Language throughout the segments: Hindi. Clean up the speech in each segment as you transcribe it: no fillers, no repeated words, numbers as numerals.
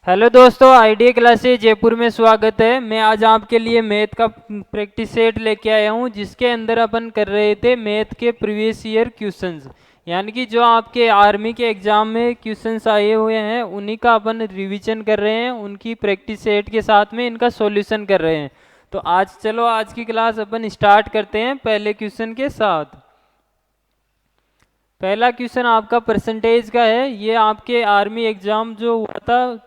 हेलो दोस्तों, आईडिया क्लासेस जयपुर में स्वागत है। मैं आज आपके लिए मैथ का प्रैक्टिस सेट लेके आया हूं, जिसके अंदर अपन कर रहे थे मैथ के प्रीवियस ईयर क्वेश्चंस, यानी कि जो आपके आर्मी के एग्जाम में क्वेश्चंस आए हुए हैं उन्हीं का अपन रिवीजन कर रहे हैं, उनकी प्रैक्टिस सेट के साथ में इनका सॉल्यूशन कर रहे हैं। तो आज की क्लास अपन स्टार्ट करते हैं पहले क्वेश्चन के साथ। पहला क्वेश्चन आपका परसेंटेज का है। ये आपके आर्मी एग्जाम जो हुआ था,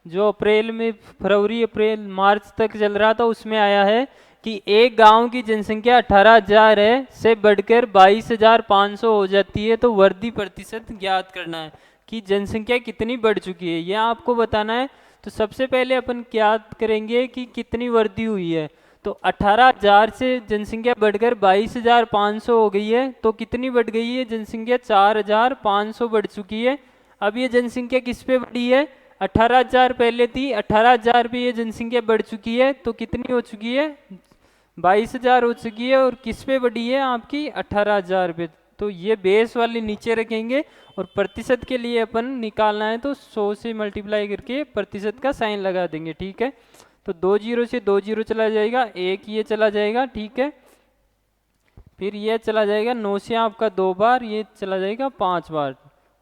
जो अप्रैल में, फरवरी अप्रैल मार्च तक चल रहा था, उसमें आया है कि एक गांव की जनसंख्या 18,000 है से बढ़कर 22,500 हो जाती है, तो वृद्धि प्रतिशत ज्ञात करना है कि जनसंख्या कितनी बढ़ चुकी है, यह आपको बताना है। तो सबसे पहले अपन ज्ञात करेंगे कि कितनी वृद्धि हुई है। तो 18,000 से जनसंख्या बढ़कर 22,500 हो गई है, तो कितनी बढ़ गई है जनसंख्या? 4,500 बढ़ चुकी है। अब ये जनसंख्या किस पे बढ़ी है? 18,000 पहले थी, 18,000 पे ये जनसंख्या बढ़ चुकी है, तो कितनी हो चुकी है? 22,000 हो चुकी है। और किस पे बढ़ी है? आपकी 18,000 पे। तो ये बेस वाली नीचे रखेंगे और प्रतिशत के लिए अपन निकालना है, तो 100 से मल्टीप्लाई करके प्रतिशत का साइन लगा देंगे, ठीक है। तो 2 जीरो से 2 जीरो चला जाएगा, एक ये चला जाएगा, ठीक है। फिर ये चला जाएगा 9 से आपका 2 बार, ये चला जाएगा 5 बार,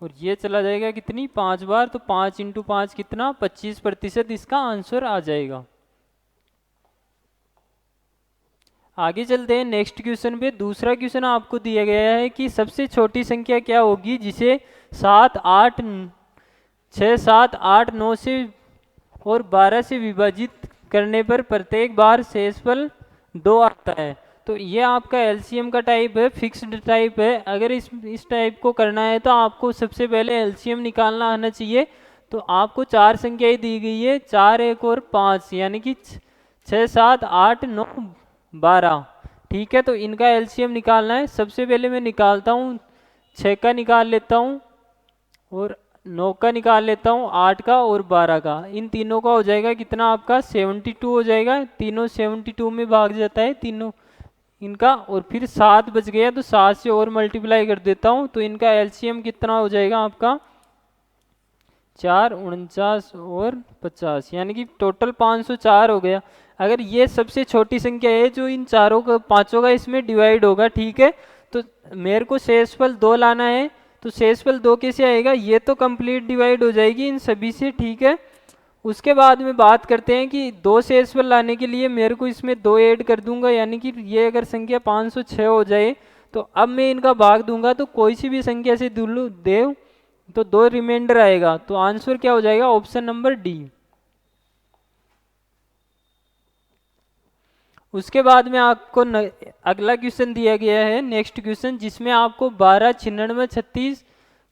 और ये चला जाएगा कितनी? 5 बार। तो 5 इंटू 5 कितना? 25% इसका आंसर आ जाएगा। आगे चलते हैं नेक्स्ट क्वेश्चन पे। दूसरा क्वेश्चन आपको दिया गया है कि सबसे छोटी संख्या क्या होगी जिसे 7 8 6 7 8 9 से और 12 से विभाजित करने पर प्रत्येक बार शेषफल 2 आता है। तो ये आपका एलसीएम का टाइप है, फिक्स्ड टाइप है। अगर इस टाइप को करना है तो आपको सबसे पहले एलसीएम निकालना आना चाहिए। तो आपको चार संख्याएं दी गई है, 4 1 और 5, यानी कि 6 7 8 9 12, ठीक है। तो इनका एलसीएम निकालना है। सबसे पहले मैं निकालता हूँ, 6 का निकाल लेता हूँ और 9 का निकाल लेता हूँ, 8 का और 12 का। इन तीनों का हो जाएगा कितना? आपका 72 हो जाएगा। तीनों 72 में भाग जाता है तीनों इनका। और फिर 7 बच गया, तो 7 से और मल्टीप्लाई कर देता हूँ, तो इनका एलसीएम कितना हो जाएगा आपका? 4 49 और 50, यानी कि टोटल 504 हो गया। अगर ये सबसे छोटी संख्या है जो इन चारों का, पांचों का इसमें डिवाइड होगा, ठीक है। तो मेरे को शेषफल 2 लाना है, तो शेषफल 2 कैसे आएगा? ये तो कंप्लीट डिवाइड हो जाएगी इन सभी से, ठीक है। उसके बाद में बात करते हैं कि 2 शेषफल लाने के लिए मेरे को इसमें 2 ऐड कर दूंगा, यानी कि ये अगर संख्या 506 हो जाए, तो अब मैं इनका भाग दूंगा, तो कोई सी भी संख्या से दूलू दे, तो 2 रिमाइंडर आएगा। तो आंसर क्या हो जाएगा? Option number D. उसके बाद में आपको अगला क्वेश्चन दिया गया है, नेक्स्ट क्वेश्चन, जिसमें आपको 12 96 36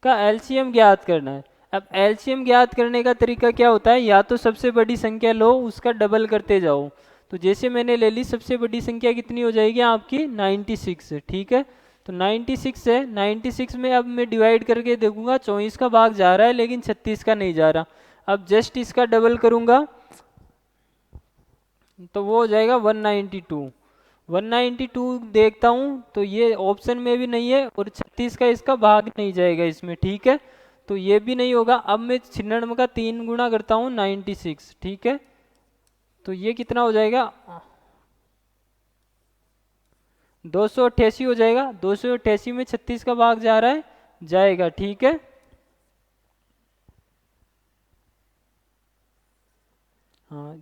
का एलसीएम ज्ञात करना है। अब एलसीएम ज्ञात करने का तरीका क्या होता है? या तो सबसे बड़ी संख्या लो, उसका डबल करते जाओ। तो जैसे मैंने ले ली, सबसे बड़ी संख्या कितनी हो जाएगी आपकी? 96, ठीक है। तो 96 है, 96 में अब मैं डिवाइड करके देखूंगा, 24 का भाग जा रहा है लेकिन 36 का नहीं जा रहा। अब जस्ट इसका डबल करूंगा, तो वो हो जाएगा 192। 192 देखता हूँ तो ये ऑप्शन में भी नहीं है, और 36 का इसका भाग नहीं जाएगा इसमें, ठीक है। तो ये भी नहीं होगा। अब मैं 96 का 3 गुना करता हूँ, 96, ठीक है। तो ये कितना हो जाएगा? 288 हो जाएगा। 288 में 36 का भाग जा रहा है, जाएगा, ठीक है। हाँ,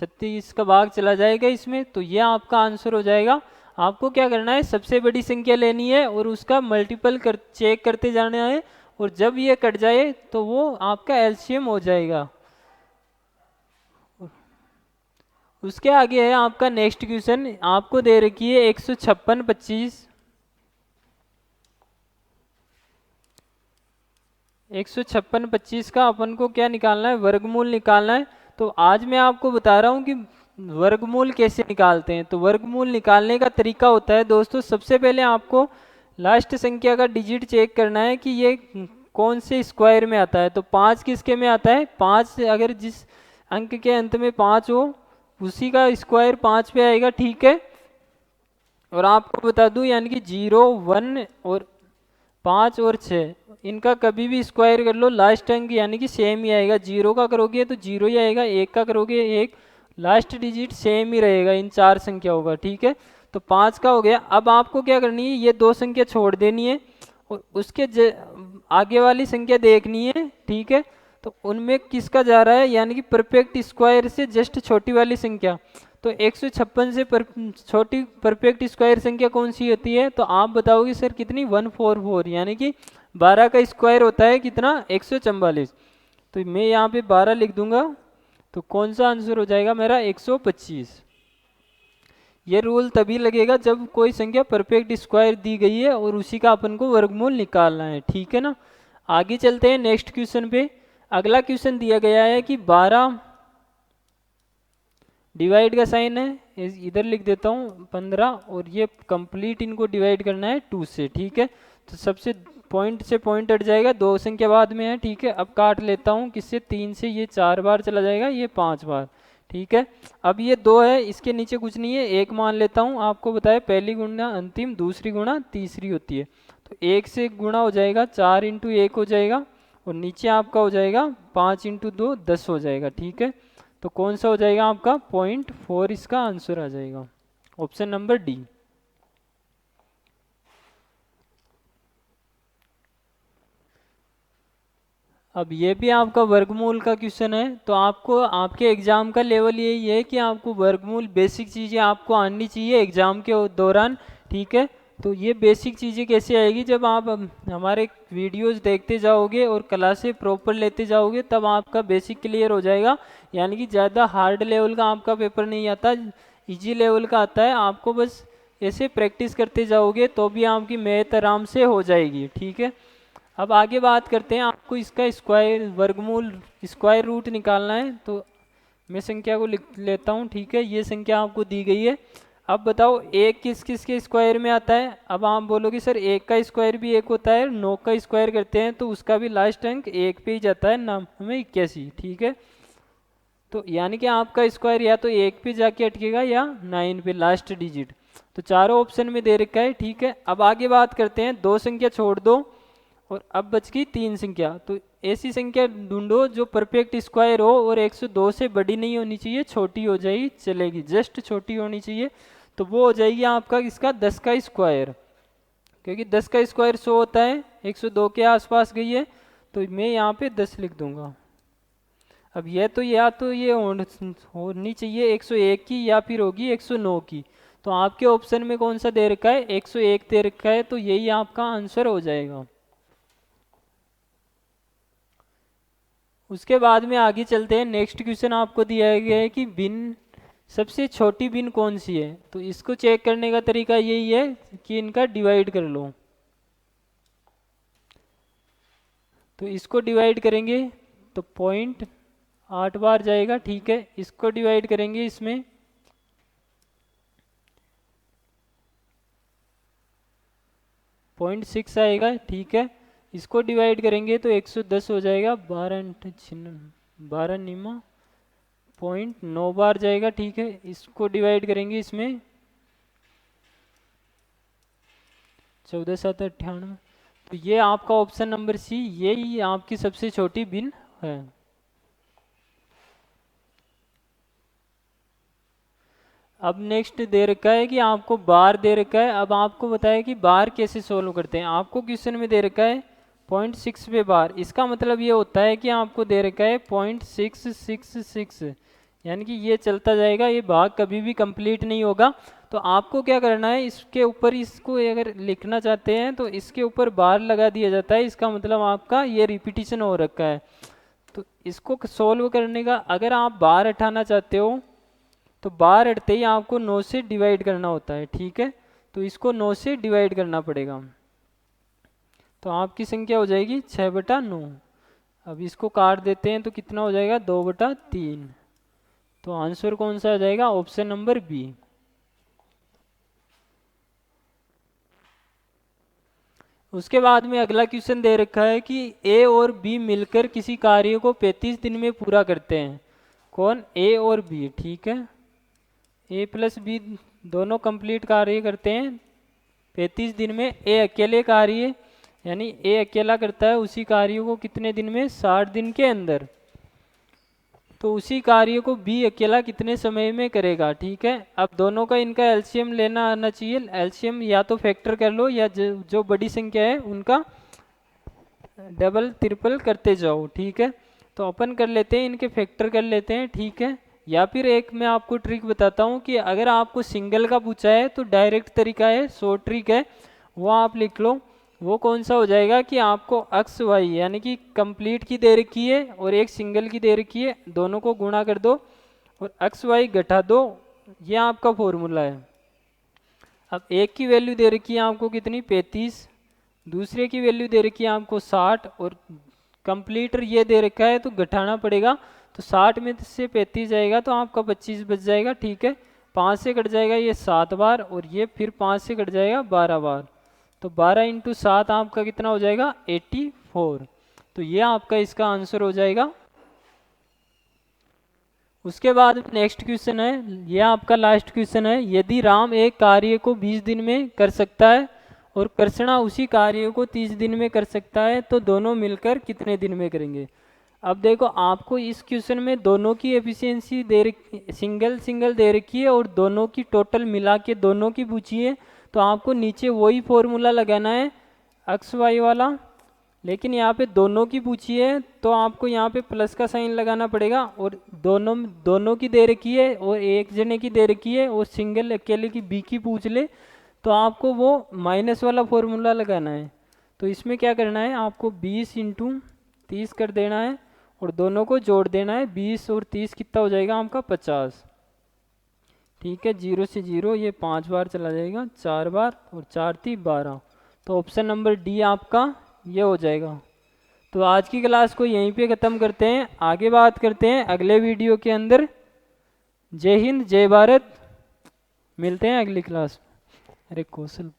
36 का भाग चला जाएगा इसमें, तो ये आपका आंसर हो जाएगा। आपको क्या करना है? सबसे बड़ी संख्या लेनी है और उसका मल्टीपल चेक करते जाना है, और जब ये कट जाए तो वो आपका एलसीएम हो जाएगा। उसके आगे है आपका नेक्स्ट क्वेश्चन। आपको दे रखी है 156 25, 156 25 का अपन को क्या निकालना है? वर्गमूल निकालना है। तो आज मैं आपको बता रहा हूँ कि वर्गमूल कैसे निकालते हैं। तो वर्गमूल निकालने का तरीका होता है दोस्तों, सबसे पहले आपको लास्ट संख्या का डिजिट चेक करना है कि ये कौन से स्क्वायर में आता है। तो 5 किसके में आता है? 5 अगर जिस अंक के अंत में 5 हो, उसी का स्क्वायर 5 पे आएगा, ठीक है। और आपको बता दूं, यानी कि 0 1 और 5 और 6, इनका कभी भी स्क्वायर कर लो, लास्ट अंक यानी कि सेम ही आएगा। 0 का करोगे तो 0 ही आएगा, 1 का करोगे 1, लास्ट डिजिट सेम ही रहेगा इन चार संख्याओं का, ठीक है। तो 5 का हो गया। अब आपको क्या करनी है, ये दो संख्या छोड़ देनी है और उसके आगे वाली संख्या देखनी है, ठीक है। तो उनमें किसका जा रहा है, यानी कि परफेक्ट स्क्वायर से जस्ट छोटी वाली संख्या। तो 156 से छोटी परफेक्ट स्क्वायर संख्या कौन सी होती है, तो आप बताओगे सर कितनी, 144, यानी कि 12 का स्क्वायर होता है कितना, 144। तो मैं यहाँ पे 12 लिख दूंगा, तो कौन सा आंसर हो जाएगा मेरा, 125। ये रूल तभी लगेगा जब कोई संख्या परफेक्ट स्क्वायर दी गई है और उसी का अपन को वर्गमूल निकालना है, ठीक है ना। आगे चलते हैं नेक्स्ट क्वेश्चन पे। अगला क्वेश्चन दिया गया है कि 12 डिवाइड का साइन है, इधर लिख देता हूँ 15, और ये कंप्लीट इनको डिवाइड करना है 2 से, ठीक है। तो सबसे पॉइंट से पॉइंट हट जाएगा, 2 संख्या बाद में है, ठीक है। अब काट लेता हूँ किससे, 3 से, ये 4 बार चला जाएगा, ये 5 बार, ठीक है। अब ये 2 है, इसके नीचे कुछ नहीं है, 1 मान लेता हूँ। आपको बताया पहली गुणा अंतिम, दूसरी गुणा तीसरी होती है। तो 1 से गुणा हो जाएगा, 4 इंटू 1 हो जाएगा, और नीचे आपका हो जाएगा 5 इंटू 2 10 हो जाएगा, ठीक है। तो कौन सा हो जाएगा आपका, 0.4 इसका आंसर आ जाएगा, ऑप्शन नंबर डी। अब ये भी आपका वर्गमूल का क्वेश्चन है, तो आपको आपके एग्जाम का लेवल यही है कि आपको वर्गमूल बेसिक चीज़ें आपको आनी चाहिए एग्जाम के दौरान, ठीक है। तो ये बेसिक चीज़ें कैसे आएगी, जब आप हमारे वीडियोस देखते जाओगे और क्लासेस प्रॉपर लेते जाओगे, तब आपका बेसिक क्लियर हो जाएगा। यानी कि ज़्यादा हार्ड लेवल का आपका पेपर नहीं आता, इजी लेवल का आता है। आपको बस ऐसे प्रैक्टिस करते जाओगे तो भी आपकी मैथ आराम से हो जाएगी, ठीक है। अब आगे बात करते हैं, आपको इसका स्क्वायर वर्गमूल स्क्वायर रूट निकालना है। तो मैं संख्या को लिख लेता हूँ, ठीक है। ये संख्या आपको दी गई है। अब बताओ एक किस किस के स्क्वायर में आता है। अब आप बोलोगे सर एक का स्क्वायर भी एक होता है, 9 का स्क्वायर करते हैं तो उसका भी लास्ट अंक एक पे ही जाता है, नाम हमें 81, ठीक है। तो यानी कि आपका स्क्वायर या तो एक पे जाके अटकेगा या 9 पे लास्ट डिजिट। तो चारों ऑप्शन में दे रखा है, ठीक है। अब आगे बात करते हैं, दो संख्या छोड़ दो और अब बच गई 3 संख्या। तो ऐसी संख्या ढूंढो जो परफेक्ट स्क्वायर हो और 102 से बड़ी नहीं होनी चाहिए, छोटी हो जाएगी चलेगी, जस्ट छोटी होनी चाहिए। तो वो हो जाएगी आपका इसका 10 का स्क्वायर, क्योंकि 10 का स्क्वायर 100 होता है, 102 के आसपास गई है, तो मैं यहाँ पे 10 लिख दूंगा। अब यह तो या तो ये होनी चाहिए 101 की या फिर होगी 109 की। तो आपके ऑप्शन में कौन सा दे रखा है, 101 दे रखा है, तो यही आपका आंसर हो जाएगा। उसके बाद में आगे चलते हैं, नेक्स्ट क्वेश्चन आपको दिया गया है कि बिन सबसे छोटी बिन कौन सी है। तो इसको चेक करने का तरीका यही है कि इनका डिवाइड कर लो। तो इसको डिवाइड करेंगे तो 0.8 बार जाएगा, ठीक है। इसको डिवाइड करेंगे इसमें 0.6 आएगा, ठीक है। इसको डिवाइड करेंगे तो 110 हो जाएगा, 12 निमा 0.9 बार जाएगा, ठीक है। इसको डिवाइड करेंगे इसमें 14 7 98। तो ये आपका ऑप्शन नंबर सी, यही आपकी सबसे छोटी बिन है। अब नेक्स्ट दे रखा है कि आपको बार दे रखा है। अब आपको बताया कि बार कैसे सोल्व करते हैं। आपको क्वेश्चन में दे रखा है 0.6 पे बार, इसका मतलब ये होता है कि आपको दे रखा है 0.666, यानी कि ये चलता जाएगा, ये भाग कभी भी कंप्लीट नहीं होगा। तो आपको क्या करना है, इसके ऊपर इसको अगर लिखना चाहते हैं तो इसके ऊपर बार लगा दिया जाता है, इसका मतलब आपका ये रिपीटिशन हो रखा है। तो इसको सोल्व करने का, अगर आप बार हटाना चाहते हो तो बार हटते ही आपको 9 से डिवाइड करना होता है, ठीक है। तो इसको 9 से डिवाइड करना पड़ेगा, तो आपकी संख्या हो जाएगी 6/9। अब इसको काट देते हैं तो कितना हो जाएगा, 2/3। तो आंसर कौन सा आ जाएगा, ऑप्शन नंबर बी। उसके बाद में अगला क्वेश्चन दे रखा है कि ए और बी मिलकर किसी कार्य को 35 दिन में पूरा करते हैं। कौन, ए और बी, ठीक है। ए प्लस बी दोनों कंप्लीट कार्य करते हैं 35 दिन में। ए अकेले कार्य यानी ए अकेला करता है उसी कार्य को कितने दिन में, 60 दिन के अंदर। तो उसी कार्य को बी अकेला कितने समय में करेगा। ठीक है, अब दोनों का इनका एलसीएम लेना आना चाहिए। एलसीएम या तो फैक्टर कर लो या जो बड़ी संख्या है उनका डबल ट्रिपल करते जाओ। ठीक है, तो अपन कर लेते हैं, इनके फैक्टर कर लेते हैं। ठीक है, या फिर एक मैं आपको ट्रिक बताता हूँ कि अगर आपको सिंगल का पूछा है तो डायरेक्ट तरीका है, शॉर्ट ट्रिक है, वो आप लिख लो। वो कौन सा हो जाएगा कि आपको एक्स वाई यानी कि कंप्लीट की दे रखी है और एक सिंगल की दे रखी है, दोनों को गुणा कर दो और एक्स वाई घटा दो, ये आपका फॉर्मूला है। अब एक की वैल्यू दे रखी है आपको कितनी, 35, दूसरे की वैल्यू दे रखी है आपको 60 और कंप्लीटर ये दे रखा है तो घटाना पड़ेगा। तो 60 में से 35 जाएगा तो आपका 25 बच जाएगा। ठीक है, 5 से कट जाएगा ये 7 बार और ये फिर 5 से कट जाएगा 12 बार। तो 12 इंटू 7 आपका कितना हो जाएगा, 84। तो ये आपका इसका आंसर हो जाएगा। उसके बाद नेक्स्ट क्वेश्चन है, ये आपका लास्ट क्वेश्चन है। यदि राम एक कार्य को 20 दिन में कर सकता है और कृष्णा उसी कार्य को 30 दिन में कर सकता है तो दोनों मिलकर कितने दिन में करेंगे। अब देखो आपको इस क्वेश्चन में दोनों की एफिशिएंसी दे रखी, सिंगल सिंगल दे रखी है और दोनों की टोटल मिला के दोनों की पूछी है। तो आपको नीचे वही फॉर्मूला लगाना है एक्स वाई वाला, लेकिन यहाँ पे दोनों की पूछी है तो आपको यहाँ पे प्लस का साइन लगाना पड़ेगा। और दोनों की दे रखी है और एक जने की दे रखी है और सिंगल अकेले की बी की पूछ ले तो आपको वो माइनस वाला फॉर्मूला लगाना है। तो इसमें क्या करना है, आपको 20 इंटू 30 कर देना है और दोनों को जोड़ देना है। 20 और 30 कितना हो जाएगा आपका, 50। ठीक है, 0 से 0 ये 5 बार चला जाएगा, 4 बार और 4 3 12। तो ऑप्शन नंबर डी आपका ये हो जाएगा। तो आज की क्लास को यहीं पे ख़त्म करते हैं, आगे बात करते हैं अगले वीडियो के अंदर। जय हिंद, जय भारत, मिलते हैं अगली क्लास। अरे कौशल